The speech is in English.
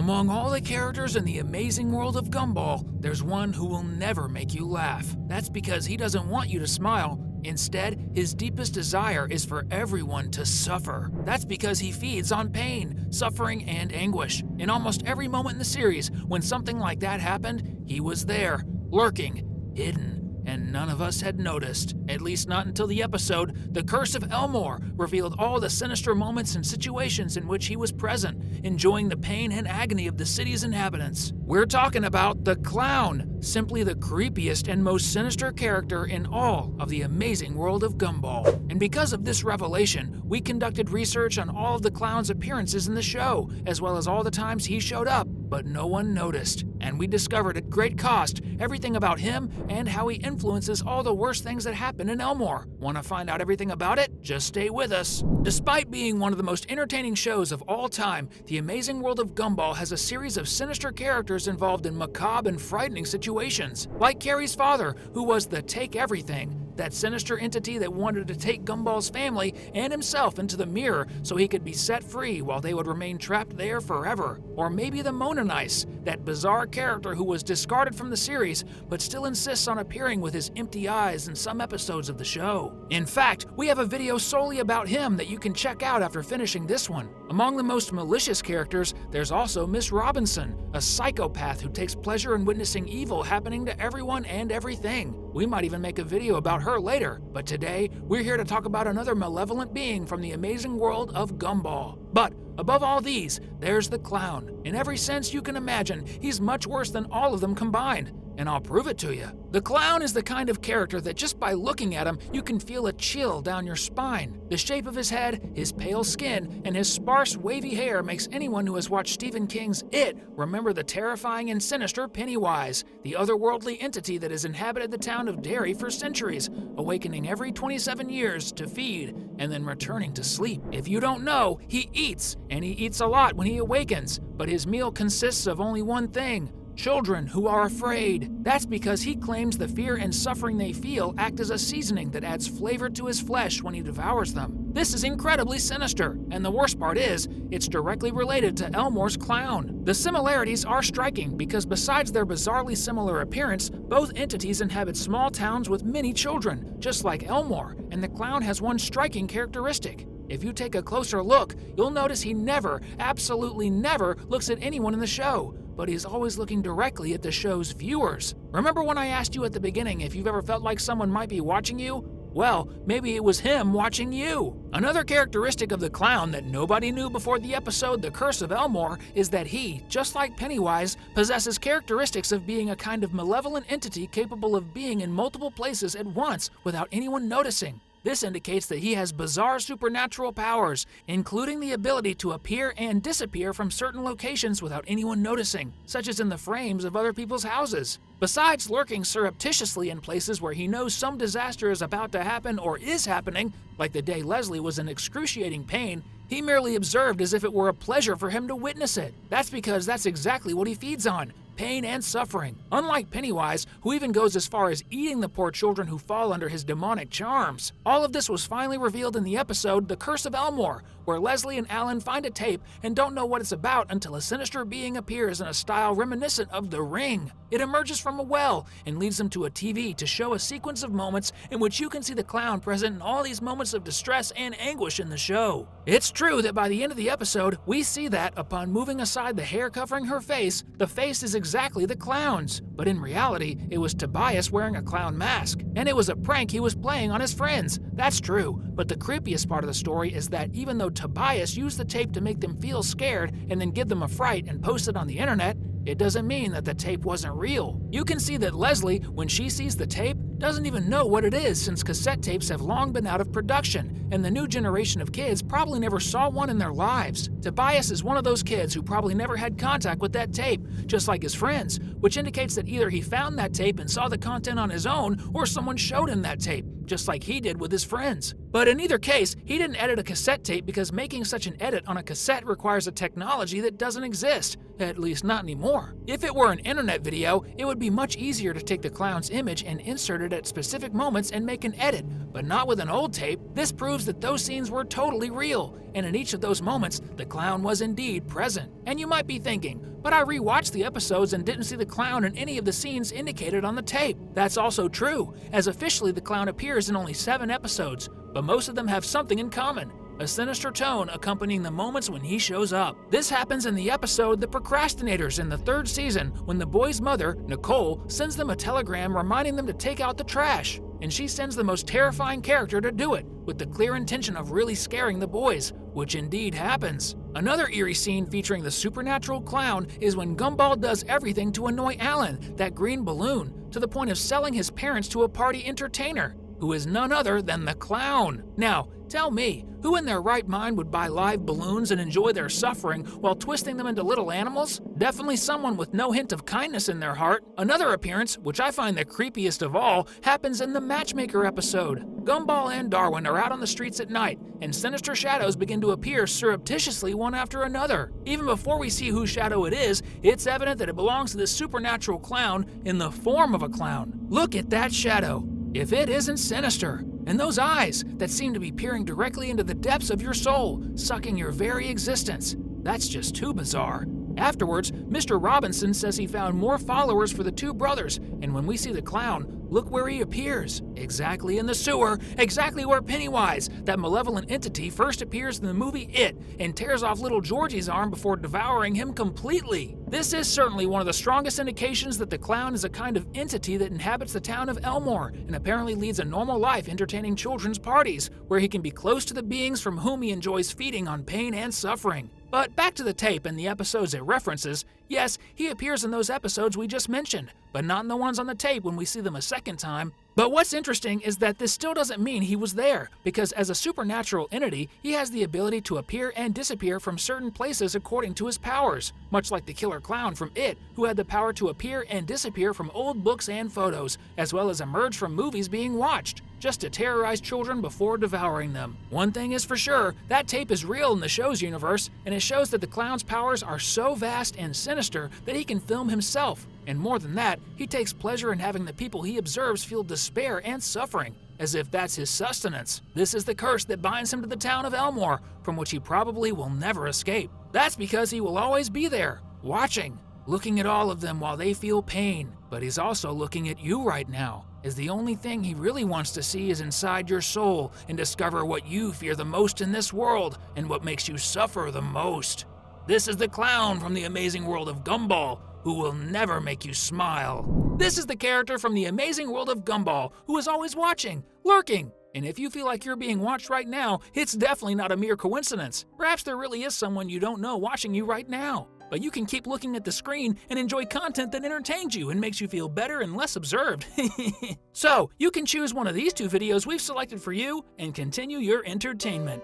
Among all the characters in the amazing world of Gumball, there's one who will never make you laugh. That's because he doesn't want you to smile. Instead, his deepest desire is for everyone to suffer. That's because he feeds on pain, suffering, and anguish. In almost every moment in the series, when something like that happened, he was there, lurking, hidden, and none of us had noticed. At least not until the episode, The Curse of Elmore revealed all the sinister moments and situations in which he was present, enjoying the pain and agony of the city's inhabitants. We're talking about the Clown, simply the creepiest and most sinister character in all of the amazing world of Gumball. And because of this revelation, we conducted research on all of the Clown's appearances in the show, as well as all the times he showed up, but no one noticed. And we discovered at great cost everything about him and how he influences all the worst things that happen in Elmore. Want to find out everything about it? Just stay with us. Despite being one of the most entertaining shows of all time, The Amazing World of Gumball has a series of sinister characters involved in macabre and frightening situations. Like Carrie's father, who was the Take Everything, that sinister entity that wanted to take Gumball's family and himself into the mirror so he could be set free while they would remain trapped there forever. Or maybe the Mona Nice, that bizarre character who was discarded from the series but still insists on appearing with his empty eyes in some episodes of the show. In fact, we have a video solely about him that you can check out after finishing this one. Among the most malicious characters, there's also Miss Robinson, a psychopath who takes pleasure in witnessing evil happening to everyone and everything. We might even make a video about her later, but today we're here to talk about another malevolent being from the amazing world of Gumball. But above all these, there's the Clown. In every sense you can imagine, he's much worse than all of them combined. And I'll prove it to you. The Clown is the kind of character that just by looking at him, you can feel a chill down your spine. The shape of his head, his pale skin, and his sparse, wavy hair makes anyone who has watched Stephen King's It remember the terrifying and sinister Pennywise, the otherworldly entity that has inhabited the town of Derry for centuries, awakening every 27 years to feed and then returning to sleep. If you don't know, he eats, and he eats a lot when he awakens, but his meal consists of only one thing: children who are afraid. That's because he claims the fear and suffering they feel act as a seasoning that adds flavor to his flesh when he devours them. This is incredibly sinister, and the worst part is, it's directly related to Elmore's Clown. The similarities are striking because besides their bizarrely similar appearance, both entities inhabit small towns with many children, just like Elmore, and the Clown has one striking characteristic. If you take a closer look, you'll notice he never, absolutely never, looks at anyone in the show, but he's always looking directly at the show's viewers. Remember when I asked you at the beginning if you've ever felt like someone might be watching you? Well, maybe it was him watching you. Another characteristic of the Clown that nobody knew before the episode The Curse of Elmore is that he, just like Pennywise, possesses characteristics of being a kind of malevolent entity capable of being in multiple places at once without anyone noticing. This indicates that he has bizarre supernatural powers, including the ability to appear and disappear from certain locations without anyone noticing, such as in the frames of other people's houses. Besides lurking surreptitiously in places where he knows some disaster is about to happen or is happening, like the day Leslie was in excruciating pain, he merely observed as if it were a pleasure for him to witness it. That's because that's exactly what he feeds on: pain and suffering. Unlike Pennywise, who even goes as far as eating the poor children who fall under his demonic charms. All of this was finally revealed in the episode The Curse of Elmore, where Leslie and Alan find a tape and don't know what it's about until a sinister being appears in a style reminiscent of The Ring. It emerges from a well and leads them to a TV to show a sequence of moments in which you can see the Clown present in all these moments of distress and anguish in the show. It's true that by the end of the episode, we see that, upon moving aside the hair covering her face, the face is exactly the Clown's. But in reality, it was Tobias wearing a clown mask, and it was a prank he was playing on his friends. That's true, but the creepiest part of the story is that even though Tobias used the tape to make them feel scared and then give them a fright and post it on the internet, it doesn't mean that the tape wasn't real. You can see that Leslie, when she sees the tape, doesn't even know what it is since cassette tapes have long been out of production, and the new generation of kids probably never saw one in their lives. Tobias is one of those kids who probably never had contact with that tape, just like his friends, which indicates that either he found that tape and saw the content on his own, or someone showed him that tape, just like he did with his friends. But in either case, he didn't edit a cassette tape because making such an edit on a cassette requires a technology that doesn't exist, at least not anymore. If it were an internet video, it would be much easier to take the clown's image and insert it at specific moments and make an edit, but not with an old tape. This proves that those scenes were totally real, and in each of those moments, the clown was indeed present. And you might be thinking, but I rewatched the episodes and didn't see the clown in any of the scenes indicated on the tape. That's also true, as officially the clown appears in only 7 episodes, but most of them have something in common: a sinister tone accompanying the moments when he shows up. This happens in the episode The Procrastinators in the 3rd season, when the boy's mother, Nicole, sends them a telegram reminding them to take out the trash. And she sends the most terrifying character to do it, with the clear intention of really scaring the boys, which indeed happens. Another eerie scene featuring the supernatural clown is when Gumball does everything to annoy Alan, that green balloon, to the point of selling his parents to a party entertainer, who is none other than the clown. Now, tell me, who in their right mind would buy live balloons and enjoy their suffering while twisting them into little animals? Definitely someone with no hint of kindness in their heart. Another appearance, which I find the creepiest of all, happens in the Matchmaker episode. Gumball and Darwin are out on the streets at night, and sinister shadows begin to appear surreptitiously one after another. Even before we see whose shadow it is, it's evident that it belongs to this supernatural clown in the form of a clown. Look at that shadow. If it isn't sinister, and those eyes that seem to be peering directly into the depths of your soul, sucking your very existence, that's just too bizarre. Afterwards, Mr. Robinson says he found more followers for the 2 brothers, and when we see the clown, look where he appears. Exactly in the sewer, exactly where Pennywise, that malevolent entity, first appears in the movie It, and tears off little Georgie's arm before devouring him completely. This is certainly one of the strongest indications that the clown is a kind of entity that inhabits the town of Elmore, and apparently leads a normal life entertaining children's parties, where he can be close to the beings from whom he enjoys feeding on pain and suffering. But back to the tape and the episodes it references. Yes, he appears in those episodes we just mentioned, but not in the ones on the tape when we see them a second time. But what's interesting is that this still doesn't mean he was there, because as a supernatural entity, he has the ability to appear and disappear from certain places according to his powers, much like the killer clown from It, who had the power to appear and disappear from old books and photos, as well as emerge from movies being watched, just to terrorize children before devouring them. One thing is for sure, that tape is real in the show's universe, and it shows that the clown's powers are so vast and sinister that he can film himself. And more than that, he takes pleasure in having the people he observes feel despair and suffering, as if that's his sustenance. This is the curse that binds him to the town of Elmore, from which he probably will never escape. That's because he will always be there, watching, looking at all of them while they feel pain. But he's also looking at you right now, as the only thing he really wants to see is inside your soul and discover what you fear the most in this world and what makes you suffer the most. This is the clown from the amazing world of Gumball, who will never make you smile. This is the character from the amazing world of Gumball, who is always watching, lurking. And if you feel like you're being watched right now, it's definitely not a mere coincidence. Perhaps there really is someone you don't know watching you right now. But you can keep looking at the screen and enjoy content that entertains you and makes you feel better and less observed. So, you can choose one of these 2 videos we've selected for you and continue your entertainment.